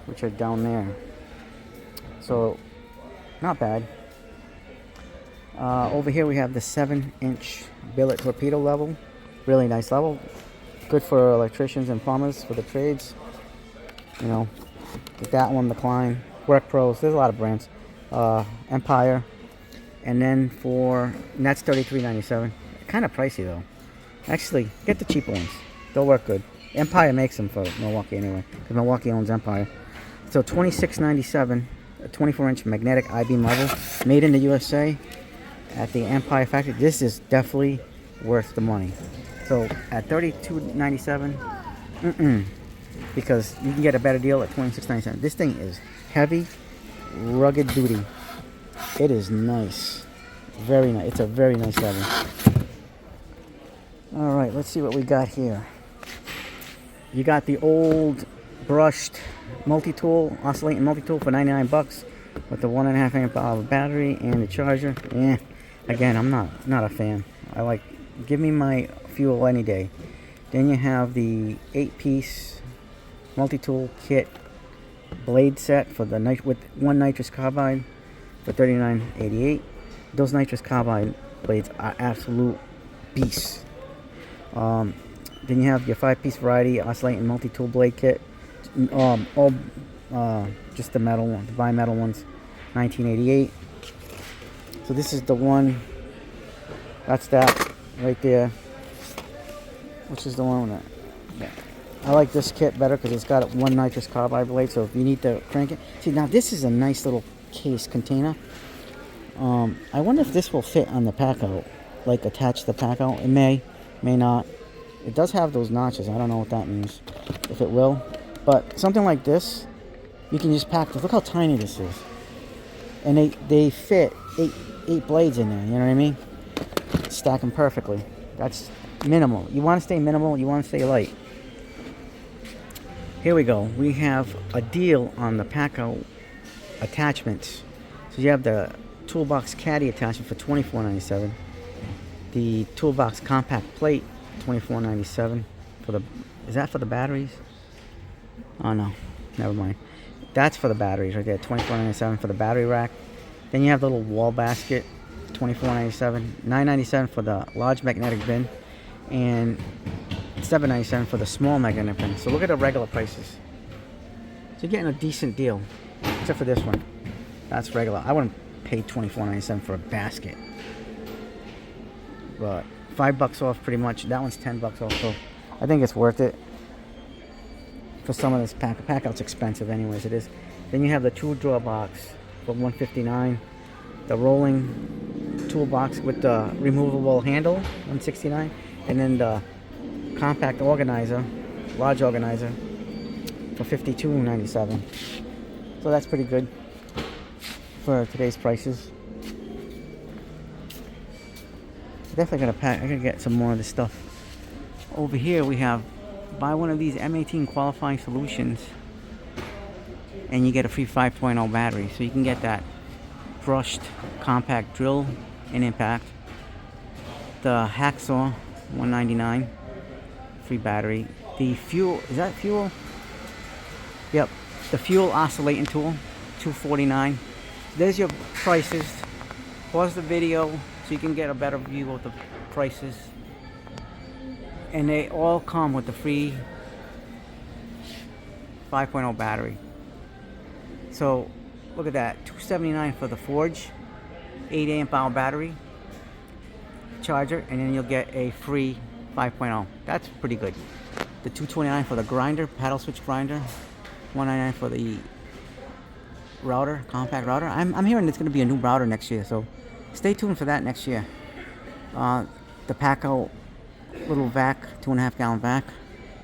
which are down there. So not bad. Over here we have the 7-inch billet torpedo level. Really nice level. Good for electricians and plumbers for the trades. You know, that one, the Klein, Work Pros. There's a lot of brands. Empire. And then and that's $33.97. Kind of pricey though. Actually, get the cheaper ones. They'll work good. Empire makes them for Milwaukee anyway, because Milwaukee owns Empire. So $26.97, a 24-inch magnetic I-beam level, made in the USA at the Empire factory. This is definitely worth the money. So at $32.97, because you can get a better deal at $26.97. This thing is heavy, rugged duty. It is nice, very nice. It's a very nice level. All right, let's see what we got here. You got the old brushed multi-tool, oscillating multi-tool for $99 with the 1.5 amp hour battery and the charger. Yeah, again, I'm not a fan. I like, give me my fuel any day. Then you have the 8-piece multi-tool kit blade set for the with 1 nitrous carbide for $39.88. Those nitrous carbide blades are absolute beasts. Then you have your 5-piece variety oscillating multi-tool blade kit. All just the metal one, the bimetal ones, $19.88. So this is the one. That's that right there. Which is the one that? Yeah. I like this kit better because it's got 1 nitrous carbide blade. So if you need to crank it, see now this is a nice little case container. I wonder if this will fit on the Packout, like attach the Packout. It may not. It does have those notches. I don't know what that means, if it will. But something like this, you can just pack this. Look how tiny this is. And they fit 8 blades in there, you know what I mean? Stack them perfectly. That's minimal. You want to stay minimal, you want to stay light. Here we go. We have a deal on the Packout attachments. So you have the Toolbox Caddy attachment for $24.97. The Toolbox Compact Plate, $24.97 for the. Is that for the batteries? Oh no, never mind. That's for the batteries right there. $24.97 for the battery rack. Then you have the little wall basket, $24.97. $9.97 for the large magnetic bin, and $7.97 for the small magnetic bin. So look at the regular prices. So you're getting a decent deal, except for this one. That's regular. I wouldn't pay $24.97 for a basket, but $5 off pretty much. That one's $10 off, so I think it's worth it for some of this Packout's expensive anyways. It is. Then you have the 2-drawer box for $159. The rolling toolbox with the removable handle, 169, and then the compact organizer, large organizer, for $52.97. So that's pretty good for today's prices. Definitely gonna pack. I gotta get some more of this stuff. Over here we have, buy one of these M18 qualifying solutions and you get a free 5.0 battery. So you can get that brushed compact drill and impact, the hacksaw, $199, free battery. The fuel, is that fuel? Yep, the fuel oscillating tool, $249. There's your prices. Pause the video so you can get a better view of the prices. And they all come with the free 5.0 battery. So look at that, $279 for the Forge, 8 amp hour battery charger, and then you'll get a free 5.0. That's pretty good. The $229 for the grinder, paddle switch grinder, $199 for the router, compact router. I'm hearing it's going to be a new router next year, so stay tuned for that next year. The Packout little vac, 2.5 gallon vac,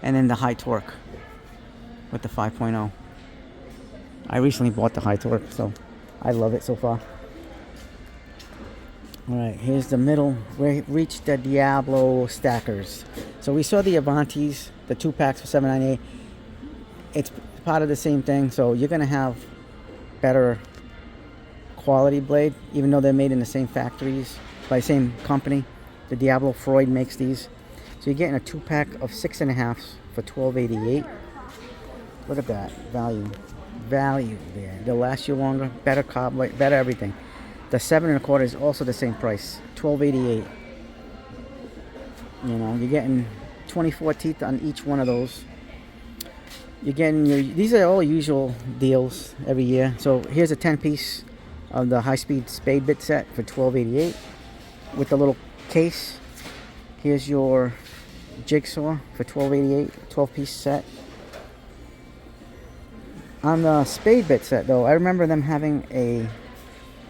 and then the high torque with the 5.0. I recently bought the high torque, so I love it so far. Alright, here's the middle. We reached the Diablo stackers. So we saw the Avantis, the 2-packs for $7.98. It's part of the same thing, so you're going to have better quality blade, even though they're made in the same factories, by the same company. The Diablo Freud makes these. So you're getting a 2-pack of 6.5s for $12.88. Look at that value there. They'll last you longer, better cob light, better everything. The 7.25 is also the same price, $12.88. You know, you're getting 24 teeth on each one of those. You're getting your, these are all usual deals every year. So here's a 10-piece of the high-speed spade bit set for $12.88 with the little case. Here's your jigsaw for $12.88, 12-piece set. On the spade bit set, though, I remember them having a,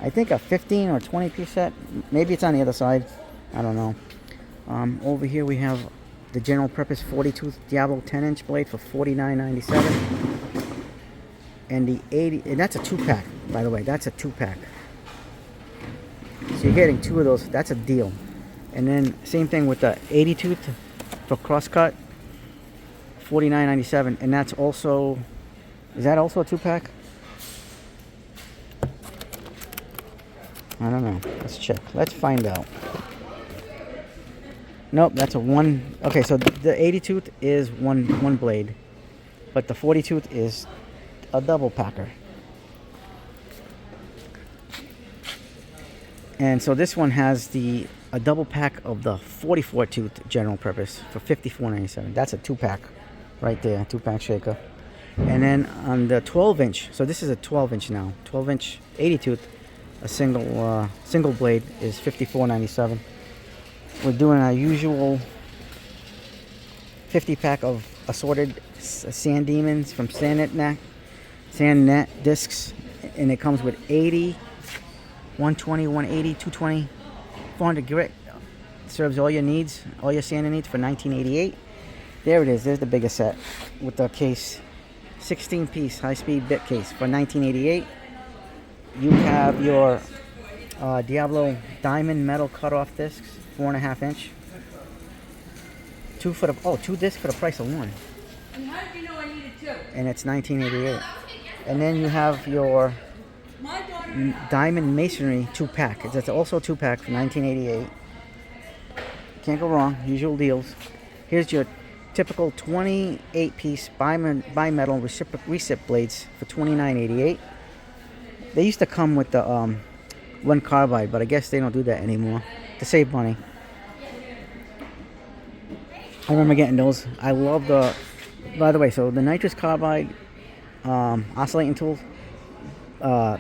I think a 15 or 20-piece set. Maybe it's on the other side. I don't know. Over here we have the general purpose 40-tooth Diablo 10-inch blade for $49.97. And the 80, and that's a 2-pack, by the way. That's a 2-pack. So you're getting 2 of those. That's a deal. And then same thing with the 80-tooth for crosscut, $49.97. And that's also, is that also a 2-pack? I don't know. Let's check. Let's find out. Nope, that's a 1. Okay, so the 80 tooth is one blade, but the 40 tooth is a double packer. And so this one has a double pack of the 44 tooth general purpose for $54.97. That's a 2-pack right there, 2-pack shaker. And then on the 12-inch, so this is a 12-inch now, 12-inch 80 tooth, a single blade is $54.97. We're doing our usual 50-pack of assorted Sand Demons from Sandnet discs, and it comes with 80, 120, 180, 220, 400 grit. Serves all your needs, all your sanding needs for $19.88. There it is. There's the biggest set with the case, 16-piece high-speed bit case for $19.88. You have your Diablo diamond metal cutoff discs, 4.5 inch. 2 discs for the price of 1. And how did you know I needed 2? And it's $19.88. And then you have your diamond masonry 2-pack. It's also a 2-pack for $19.88. Can't go wrong. Usual deals. Here's your typical 28-piece bimetal recip blades for $29.88. They used to come with the 1 carbide, but I guess they don't do that anymore to save money. I remember getting those. I love the, by the way, so the nitrous carbide oscillating tool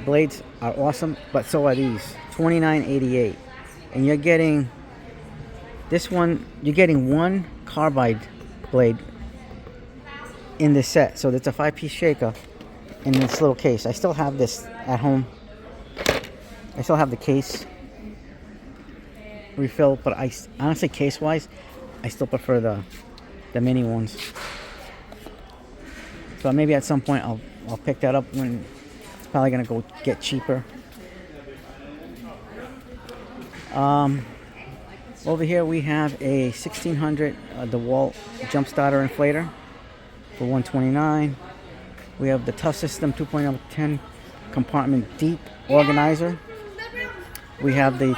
blades are awesome, but so are these. $29.88. And you're getting this one, you're getting 1 carbide blade in this set. So it's a 5-piece shaker in this little case. I still have this at home. I still have the case. refill, but honestly, case-wise, I still prefer the mini ones. So maybe at some point I'll pick that up when it's probably gonna go get cheaper. Over here we have a 1600 DeWalt jump starter inflator for $129. We have the Tough System 2.0 10 compartment deep organizer. We have the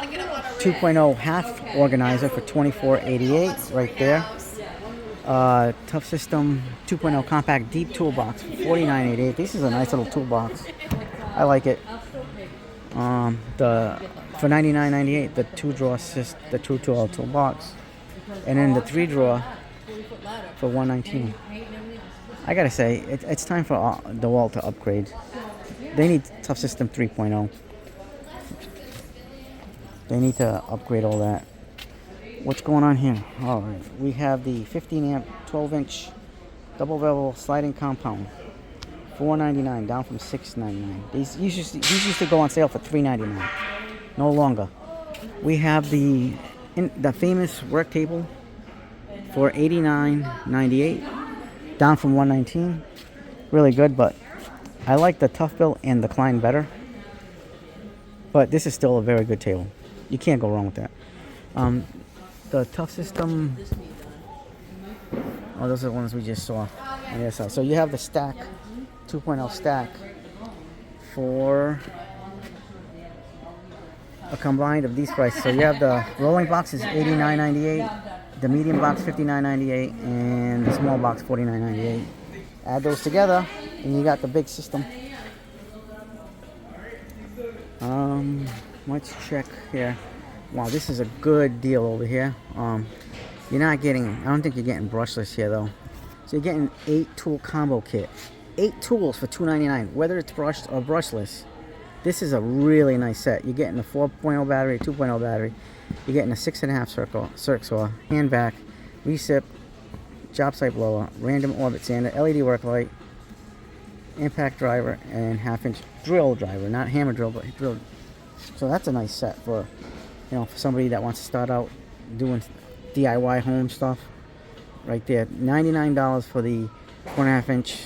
2.0 half organizer for $24.88 right there. Tough System 2.0 compact deep toolbox for $49.88. This is a nice little toolbox. I like it. For $99.98, the 2-drawer the 2-drawer toolbox, and then the 3-drawer for $119. I gotta say, it's time for DeWalt to upgrade. They need Tough System 3.0. They need to upgrade all that. What's going on here? All right, we have the 15 amp, 12-inch double bevel sliding compound, $4.99 down from $6.99. These used to go on sale for $3.99. No longer. We have the famous work table for $89.98, down from $119. Really good, but I like the Tough Built and the Klein better. But this is still a very good table. You can't go wrong with that. The Tough System. Oh, those are the ones we just saw on the other side. So you have the stack, 2.0 stack for a combined of these prices. So you have the rolling box is $89.98, the medium box $59.98, and the small box $49.98. Add those together, and you got the big system. Let's check here. Wow, this is a good deal over here. You're not getting, I don't think you're getting brushless here though. So you're getting 8 tool combo kit. 8 tools for $2.99, whether it's brushed or brushless. This is a really nice set. You're getting a 4.0 battery, 2.0 battery. You're getting a 6.5 circ saw, hand vac, recip, job site blower, random orbit sander, LED work light, impact driver, and 1/2-inch drill driver. Not hammer drill, but drill. So that's a nice set for, for somebody that wants to start out doing DIY home stuff. Right there, $99 for the 4.5-inch